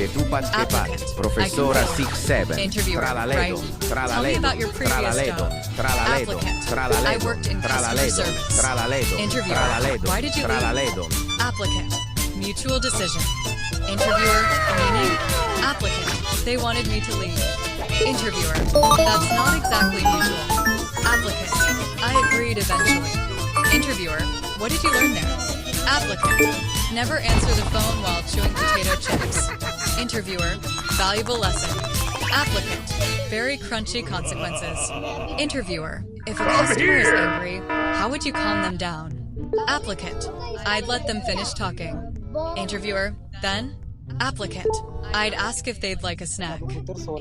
[SPEAKER 5] Applicant,
[SPEAKER 9] Professora
[SPEAKER 5] I can tell. Interviewer, right. Tell me about your previous job. Applicant, I worked in customer service. Interviewer, why did you leave? Applicant, mutual decision. Interviewer, meaning? Applicant, they wanted me to leave. Interviewer, that's not exactly mutual. Applicant, I agreed eventually. Interviewer, what did you learn there? Applicant, never answer the phone while chewing potato chips. Interviewer, valuable lesson. Applicant, very crunchy consequences. Interviewer, if a customer is angry, how would you calm them down? Applicant, I'd let them finish talking. Interviewer, then? Applicant, I'd ask if they'd like a snack.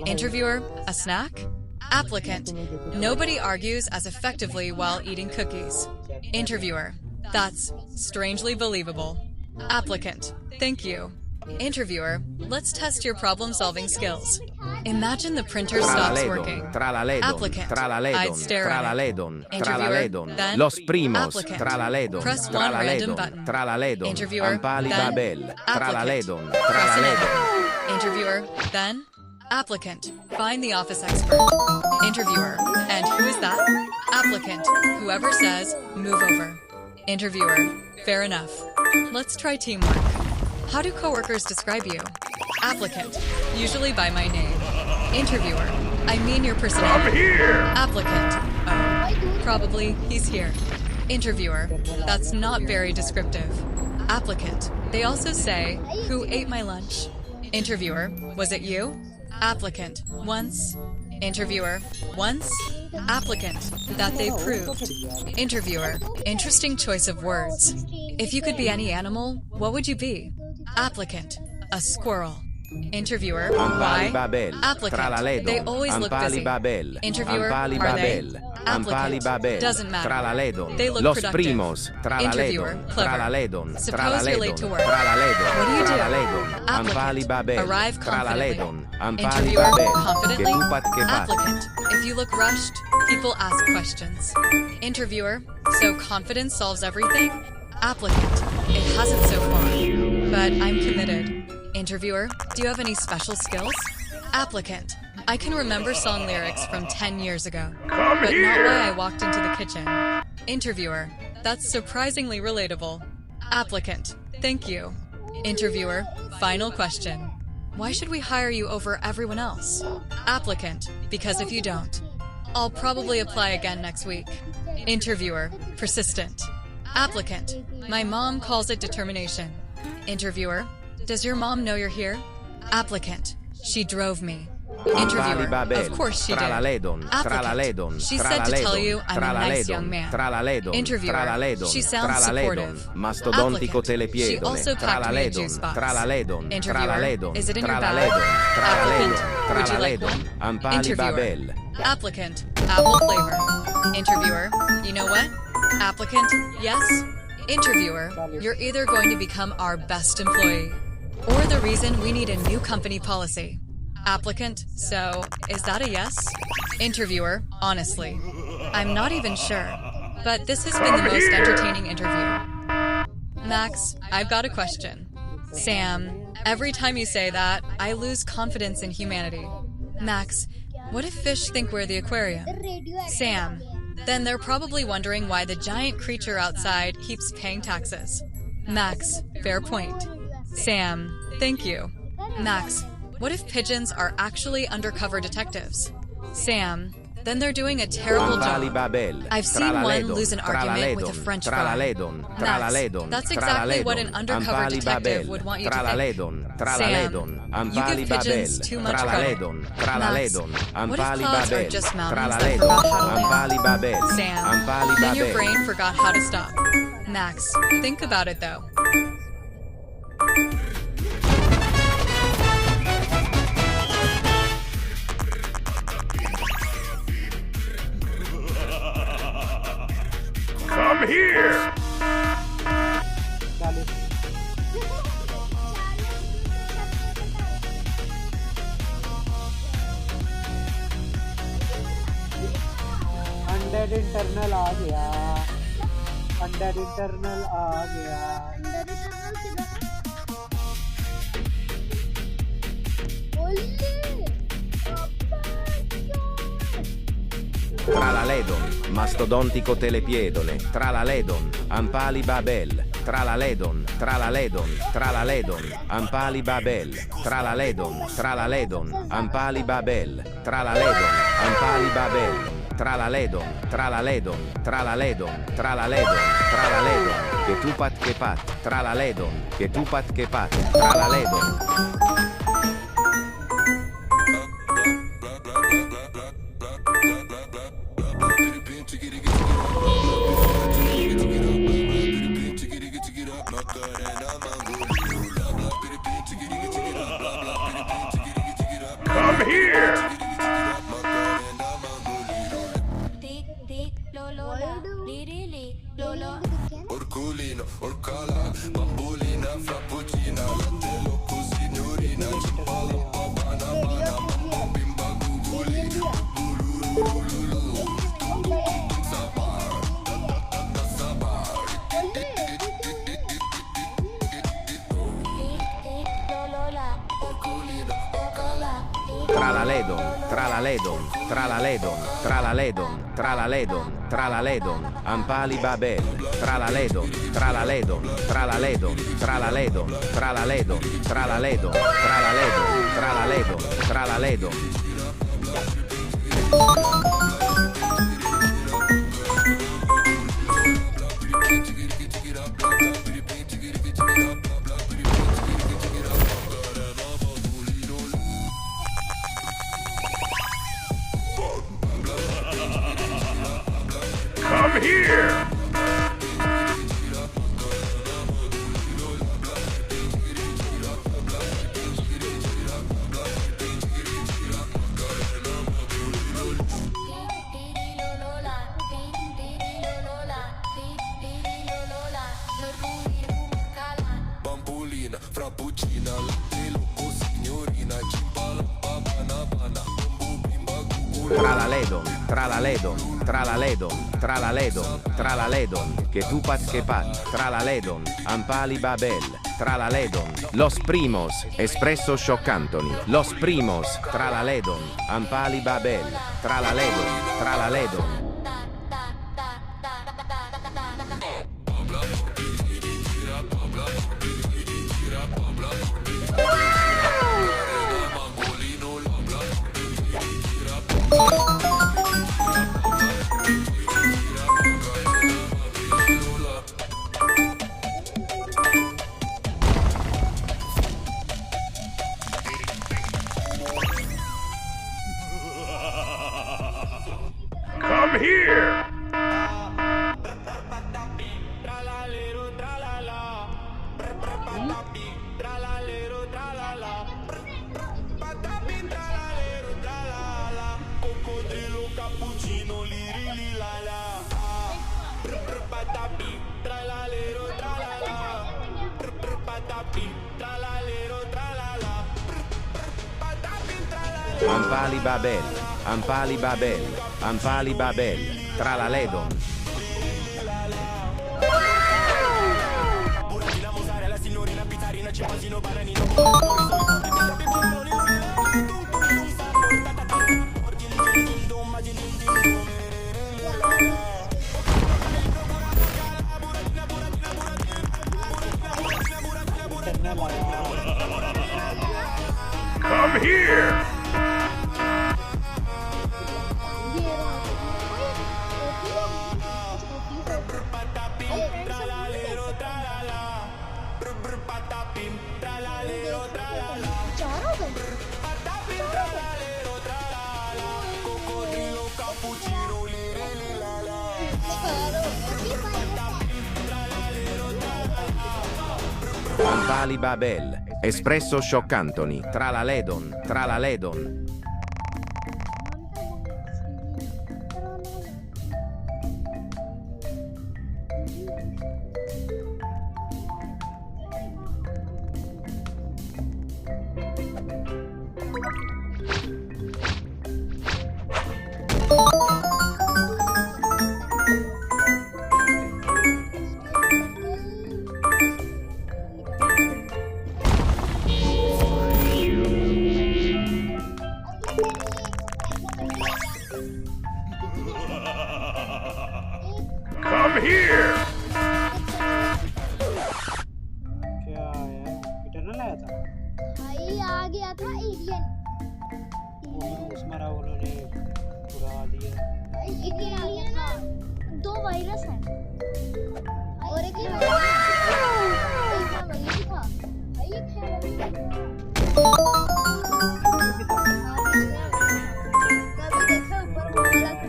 [SPEAKER 5] Interviewer, a snack? Applicant, nobody argues as effectively while eating cookies. Interviewer, that's strangely believable. Applicant, thank you. Interviewer, let's test your problem-solving skills. Imagine the printer stops working. Applicant, I'd stare at it. Interviewer, then?
[SPEAKER 9] Los primos,
[SPEAKER 5] Applicant, press one random button. Interviewer, then? Applicant, press another. Interviewer, then? Applicant, find the office expert. Interviewer, and who is that? Applicant, whoever says, move over. Interviewer, fair enough. Let's try teamwork. How do coworkers describe you? Applicant, usually by my name. Interviewer, I mean your personality.
[SPEAKER 3] Come here!
[SPEAKER 5] Applicant, oh, probably he's here. Interviewer, that's not very descriptive. Applicant, they also say, who ate my lunch? Interviewer, was it you? Applicant, once. Interviewer, once. Applicant, that they proved. Interviewer, interesting choice of words. If you could be any animal, what would you be? Applicant, a squirrel. Interviewer, why? Applicant, they always look busy. Interviewer, are they? Applicant, doesn't matter. They look productive. Interviewer, clever. Suppose you're late to work. What do you do? Applicant, arrive confidently. Interviewer, confidently. Applicant, if you look rushed, people ask questions. Interviewer, so confidence solves everything? Applicant, it hasn't so far, but I'm committed. Interviewer, do you have any special skills? Applicant, I can remember song lyrics from 10 years ago, but not why I walked into the kitchen. Interviewer, that's surprisingly relatable. Applicant, thank you. Interviewer, final question. Why should we hire you over everyone else? Applicant, because if you don't, I'll probably apply again next week. Interviewer, persistent. Applicant, my mom calls it determination. Interviewer, does your mom know you're here? Applicant, she drove me. Interviewer, of course she did. Applicant, she said to tell you I'm a nice young man. Interviewer, she sounds supportive. Applicant, she also packed me a juice box. Interviewer, is it in your bag? Applicant, would you like one? Interviewer, applicant, apple flavor. Interviewer, you know what? Applicant, yes. Interviewer, you're either going to become our best employee, or the reason we need a new company policy. Applicant, so is that a yes? Interviewer, honestly, I'm not even sure, but this has been the most entertaining interview. Max, I've got a question. Sam, every time you say that, I lose confidence in humanity. Max, what if fish think we're the aquarium? Sam, then they're probably wondering why the giant creature outside keeps paying taxes. Max, fair point. Sam, thank you. Max, what if pigeons are actually undercover detectives? Sam, then they're doing a terrible job. I've seen one lose an argument with a French fry. Max, that's exactly what an undercover detective would want you to think. Sam, you give pigeons too much credit. Max, what if clouds are just mountains that forgot how to land? Sam, then your brain forgot how to stop. Max, think about it though.
[SPEAKER 3] Come here!
[SPEAKER 10] Under internal आ गया under internal आ गया
[SPEAKER 9] Tralaledon, mastodontico telepiedone, Tralaledon, Ampali Babel, Tralaledon, Tralaledon, Tralaledon, Ampali Babel, Tralaledon, Tralaledon, Ampali Babel, Tralaledon, Ampali Babel, Tralaledon, Tralaledon, Tralaledon, Tralaledon, Tralaledon, che tupat, Tralaledon, che tupat, Tralaledon.
[SPEAKER 3] Come here!
[SPEAKER 11] Orculino, orcala, bambolina, frappuccina, latte, loco, signorina, cipolla, babana, bana, bimba, guguli, sabar, sabar. Orculino, orcala.
[SPEAKER 9] Tralaledon, Tralaledon, Tralaledon, Tralaledon, Tralaledon, Tralaledon, Ampali Babel, Tralaledon, Tralaledon, Tralaledon, Tralaledon, Tralaledon, Tralaledon, Tralaledon, Tralaledon, Tralaledon.
[SPEAKER 3] Come here!
[SPEAKER 11] Bambolina, frappuccina, latte, loco, signorina, cipolla, babana, bana, bimba, guguli.
[SPEAKER 9] Tralaledon, Tralaledon, Tralaledon, Tralaledon, Tralaledon, che tupat, Tralaledon, Ampali Babel, Tralaledon, Los Primos, Espresso Scioccantoni, Los Primos, Tralaledon, Ampali Babel, Tralaledon, Tralaledon.
[SPEAKER 3] Come here!
[SPEAKER 9] Ampali Babel, Ampali Babel, Ampali Babel, Tralaledon.
[SPEAKER 3] Come here!
[SPEAKER 9] Ampali Babel, Espresso Scioccantoni, Tralaledon, Tralaledon.
[SPEAKER 3] Come here!
[SPEAKER 10] क्या आया? Eternal आया था?
[SPEAKER 2] भाई आ गया था alien.
[SPEAKER 10] वो उस मारा उन्होंने उड़ा दिया।
[SPEAKER 2] भाई एलियन आ गया था। 2 वायरस हैं और एक ये वही था। भाई एक है वही। कभी देखा ऊपर वो वाला था।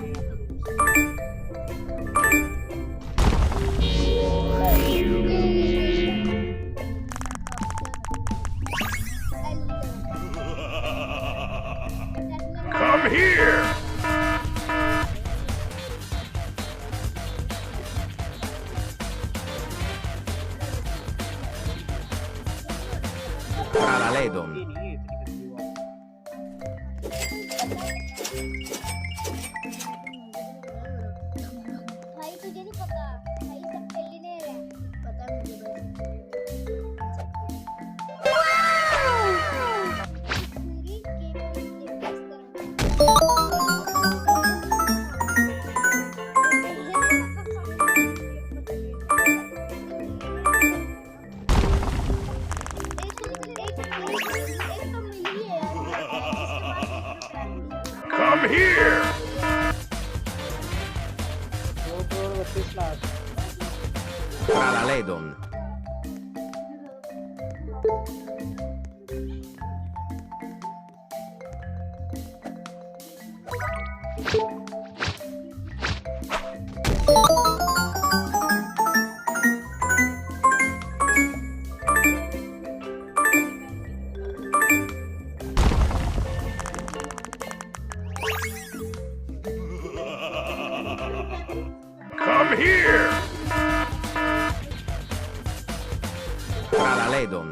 [SPEAKER 3] Come here!
[SPEAKER 9] Tralaledon.
[SPEAKER 10] ये नहीं है इतनी गंदी हुआ।
[SPEAKER 2] भाई तुझे नहीं पता भाई सब खेलने रहे पता है मुझे पूरी game
[SPEAKER 3] Come here!
[SPEAKER 10] 2 crore 32 lakh.
[SPEAKER 9] Tralaledon.
[SPEAKER 3] Come here!
[SPEAKER 9] Tralaledon.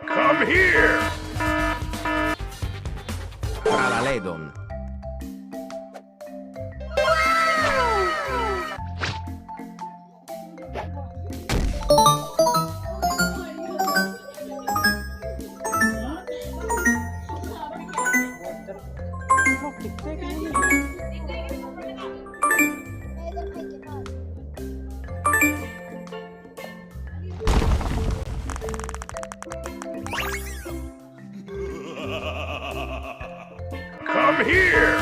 [SPEAKER 3] Come here!
[SPEAKER 9] Tralaledon.
[SPEAKER 10] वो कितने के लिए?
[SPEAKER 3] Come here!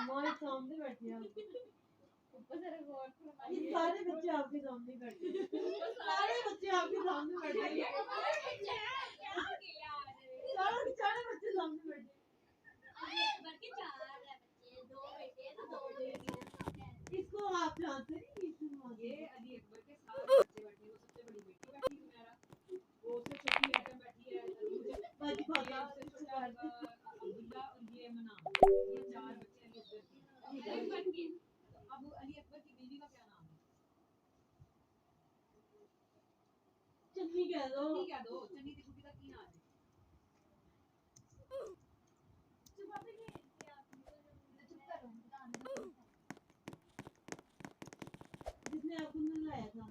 [SPEAKER 12] हमारे सामने बैठी है ये सारे बच्चे आपके सामने बैठे हैं सारे बच्चे आपके सामने बैठे हैं सारे बच्चे सामने बैठे इसको आप जानते नहीं ये अली अकबर के साथ बच्चे बैठे हैं वो सबसे बड़ी बेटी बैठी है मेरा वो उससे छोटी मैडम बैठी है बाजी भागा अब्दुल्ला और ये मना ये 4 बच्चे अली अकबर के अब अली अकबर की बीवी का क्या नाम है चन्नी कह दो चन्नी की छुट्टी का की नाम है चुप आप चुप करो जिसने आपको मिलाया था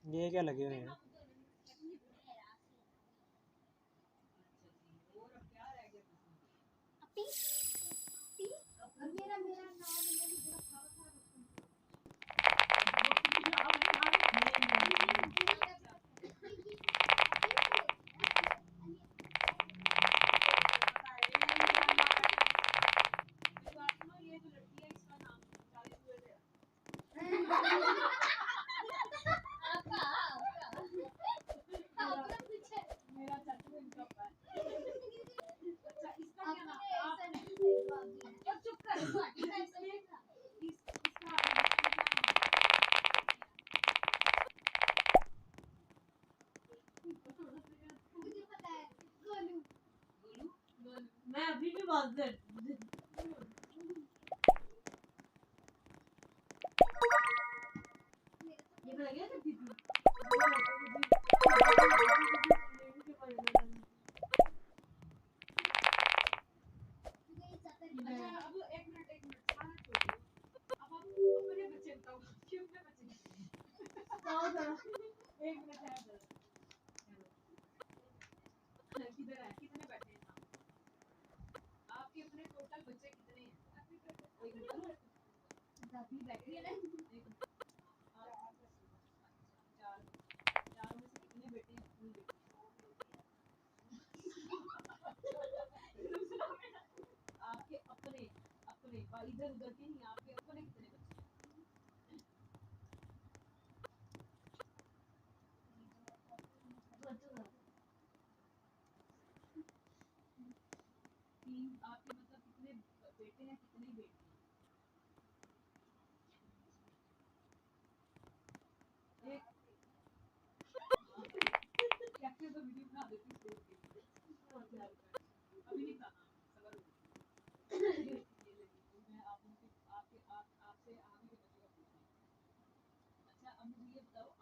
[SPEAKER 10] ये क्या लगे हुए हैं?
[SPEAKER 12] मैं अभी भी बाज़र ये तो लगे सकती थी अच्छा अब एक मिनट सारा छोड़ो अब आप अपने बच्चे बताओ क्यों अपने बच्चे बताओ जरा एक मिनट है जरा किधर है कितने बैठे हैं आपके अपने टोटल बच्चे कितने हैं एक मिनट दादी बैठी है ना चार चारों में से कितने बेटे हैं फुल बेटे आपके अपने अपने इधर उधर के नहीं आपके अपने कितने बच्चे तीन आपके मतलब कितने बेटे हैं कितनी बेटी एक कैसे तो वीडियो बना देती हूँ अभी नहीं बनाना सबर मैं आप उनके आपके आपसे आगे के बच्चों का पूछूंगी अच्छा अब मुझे ये बताओ